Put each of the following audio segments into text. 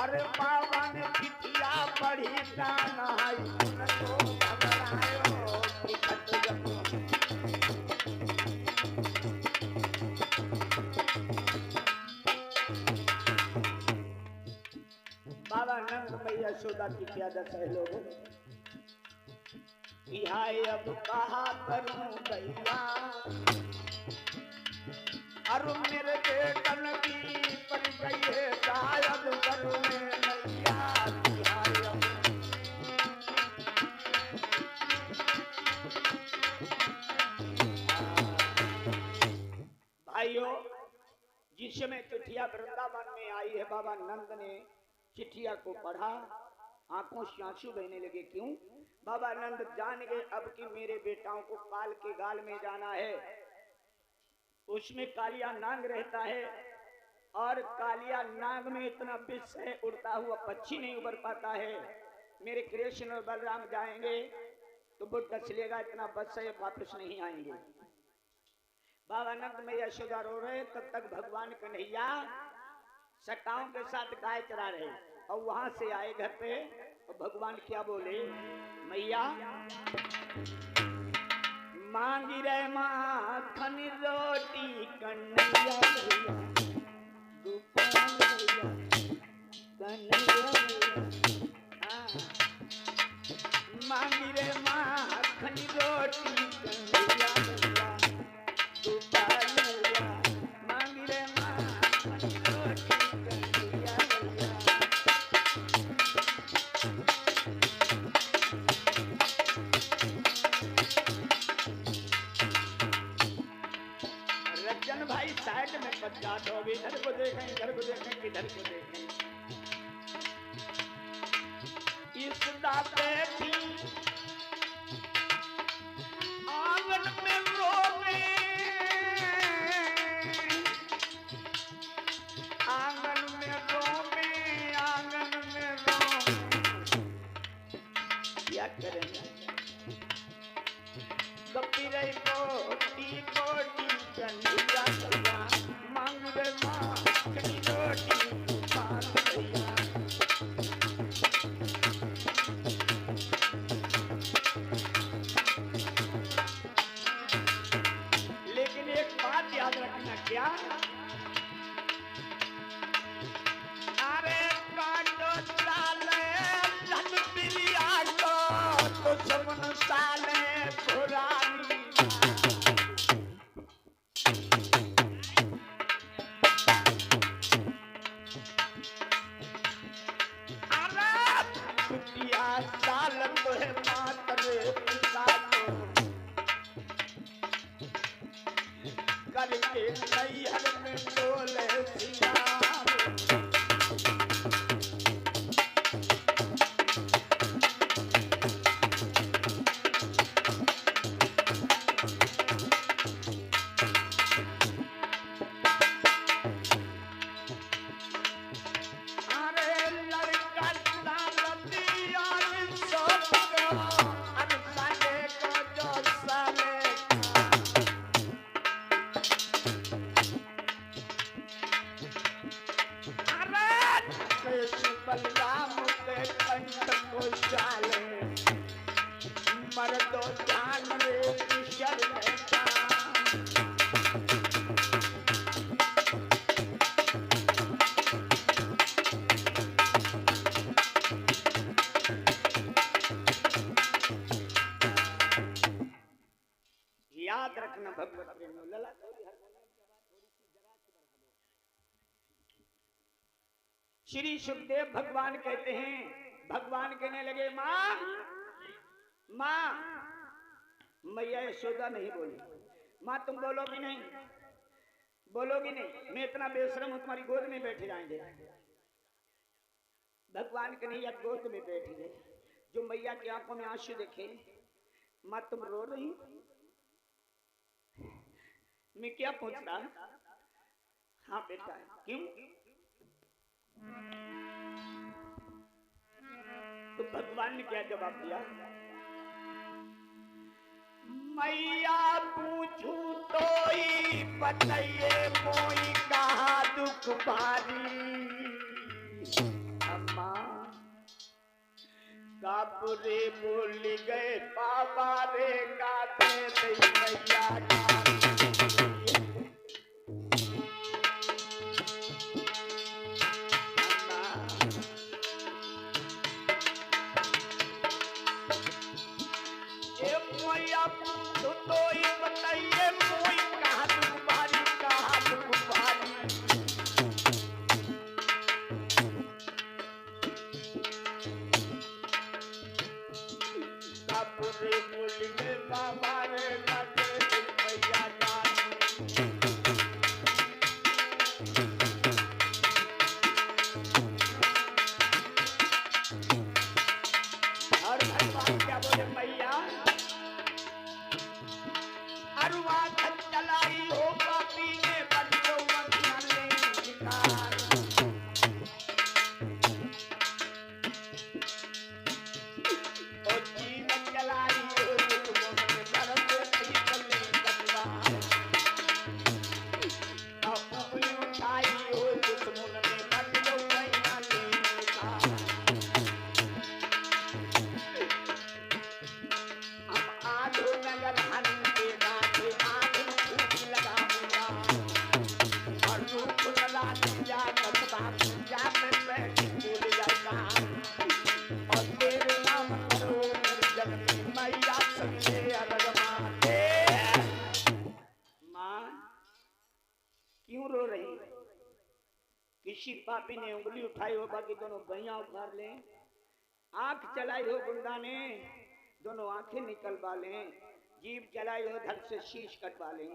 अरे बाबा ने चिट्ठिया पढ़ी नहाई न तो घबरायो टिकट जब बाबा नंद मैया यशोदा की क्या दशा है लोगों हाय अब कहा करूं भैया अरु मेरे बेटन की पड़ गई है शायद करूं मैया भाइयों जिस समय चिट्ठिया वृंदावन में आई है बाबा नंद ने चिट्ठिया को पढ़ा आंखों से आंसू बहने लगे क्यों बाबा नंद जान गए अब कि मेरे बेटाओं को काल के गाल में जाना है उसमें कालिया नाग रहता है और कालिया नाग में इतना विष है उड़ता हुआ पक्षी नहीं उबर पाता है मेरे कृष्ण और बलराम जाएंगे तो वो डसलेगा इतना बस है वापस नहीं आएंगे बाबा नंद में यशोदा रो रहे तब तक भगवान कन्हैया सटाओं के साथ गाय चरा रहे और वहां से आए घर पे और भगवान क्या बोले मैया मांगी रे माखन रोटी कन्हैया मांगी रे माखन रोटी कन्हैया मांगी रे माखन रोटी भाई साइड में पचास हो इधर को देखें इधर को देखें किधर को देखें इस दाते थी आंगन में रोवे आंगन में रोवे आंगन में रोवे क्या करेंगे कपीरे कोटी कोटी कन्हैया मांग रे माखनी रोटी कन्हैया लेकिन एक बात याद रखना क्या अरे काटो साले धन पिलिया को तो समन साले पुरानी साल तो है मातरे पिता को करके नैहर में बोले सियार याद रखना भगवत प्रेम लला श्री सुखदेव भगवान कहते हैं भगवान कहने लगे माँ माँ मैया यशोदा नहीं बोली माँ तुम बोलोगी नहीं मैं इतना बेशरम हूं तुम्हारी गोद में बैठे जाएंगे भगवान कन्हैया गोद में बैठ गए जो मैया की आंखों में आंसू देखे माँ तुम रो रही मैं क्या पूछ रहा हाँ बेटा क्यों तो भगवान ने क्या जवाब दिया मैया पूछू तो ही बताइए कोई कहा दुख भारी बापू रे बोल गए बाबा रे गाते दई मैया मैया तो ही बताइए कोई कहा तुम्हारी कहा तुम्हारी बापू रे बोल गए बाबा रे गाते दई मैया और भगवान क्या बोले मैया अरुआ चलाई हो पापी ने बच्चों मत शिकार और जीवन चलाई हो तुमों ने धर्म की चले बदलाव अब उंगली उठाई हो तुमों ने बच्चों मैया ले शिकार हम आधो नगर हन के नाथे आधो फूट लगाऊंगा और रूप लगा दिया कसबा पूजा में बैठ बोल जाएगा और तेरे नाम करो निर्जन में मैया सबसे अलग माते माँ क्यों रो रही किसी पापी ने उंगली उठाई हो बाकी दोनों भैया उखाड़ ले आंख चलाई हो गुंडा ने दोनों आंखें निकलवा लें जीभ चलाई हो धड़ से शीश कटवा लें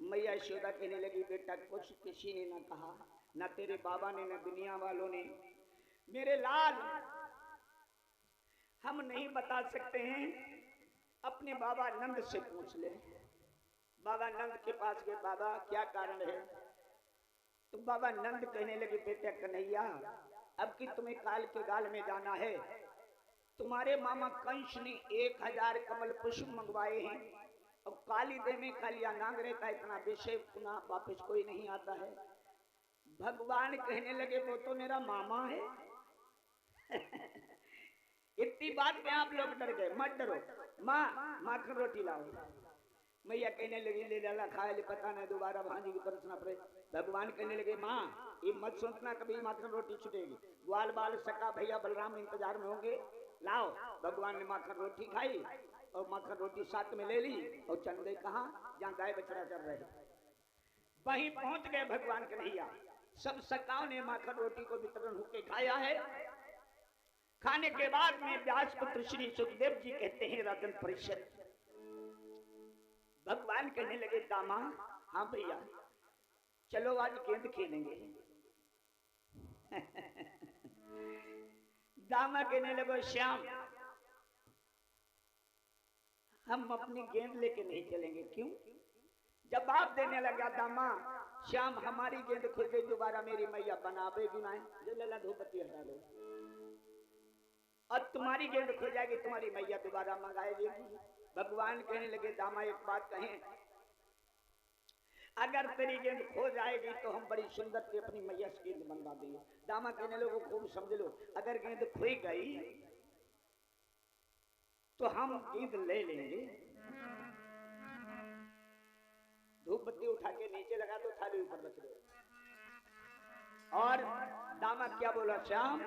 मैया यशोदा कहने लगी बेटा कुछ किसी ने ना कहा ना तेरे बाबा ने ना दुनिया वालों ने मेरे लाल हम नहीं बता सकते हैं अपने बाबा नंद से पूछ ले बाबा नंद के पास गए बाबा क्या कारण है तो बाबा नंद कहने लगे बेटा कन्हैया अब कि तुम्हें काल के गाल में जाना है तुम्हारे मामा कंस ने 1000 कमल पुष्प मंगवाए हैं अब काली देव में कालिया नाग रहता इतना विषय पुनः वापस कोई नहीं आता है भगवान कहने लगे वो तो मेरा मामा है इतनी बात में आप लोग डर गए मत डरो माँ माखन रोटी लाओ मैया कहने लगी ले लाला खाए ले पता नहीं दोबारा भांजी की परसना पड़े भगवान कहने लगे माँ ये मत सोचना कभी माखन रोटी छूटेगी ग्वाल बाल सका भैया बलराम इंतजार में होंगे लाओ भगवान ने माखन रोटी खाई और माखन रोटी साथ में ले ली और चल गए कहा जहाँ गाय बछड़ा चल रहे वहीं पहुंच गए भगवान कन्हैया सब सकाओं ने माखन रोटी को वितरण होके खाया है खाने के बाद में व्यास पुत्र श्री सुखदेव जी कहते हैं राजन परिषद भगवान कहने लगे दामा हाँ भैया चलो आज गेंद खेलेंगे दामा कहने लगे श्याम हम अपनी गेंद लेके नहीं चलेंगे क्यों जवाब देने लगा दामा श्याम हमारी गेंद खुल गई दोबारा मेरी मैया बनावेगी ना जो लला धूपती हटा लो और तुम्हारी गेंद खो जाएगी तुम्हारी मैया दोबारा मंगाएगी भगवान कहने लगे दामा एक बात कहें अगर तेरी गेंद खो जाएगी तो हम बड़ी सुंदर से अपनी मैया से गेंद बनवा देंगे दामा कहने लोगों खूब समझ लो अगर गेंद खोई गई तो हम गेंद ले लेंगे धूप बत्ती उठा के नीचे लगा दो थाली ऊपर रख दो और दामा क्या बोला श्याम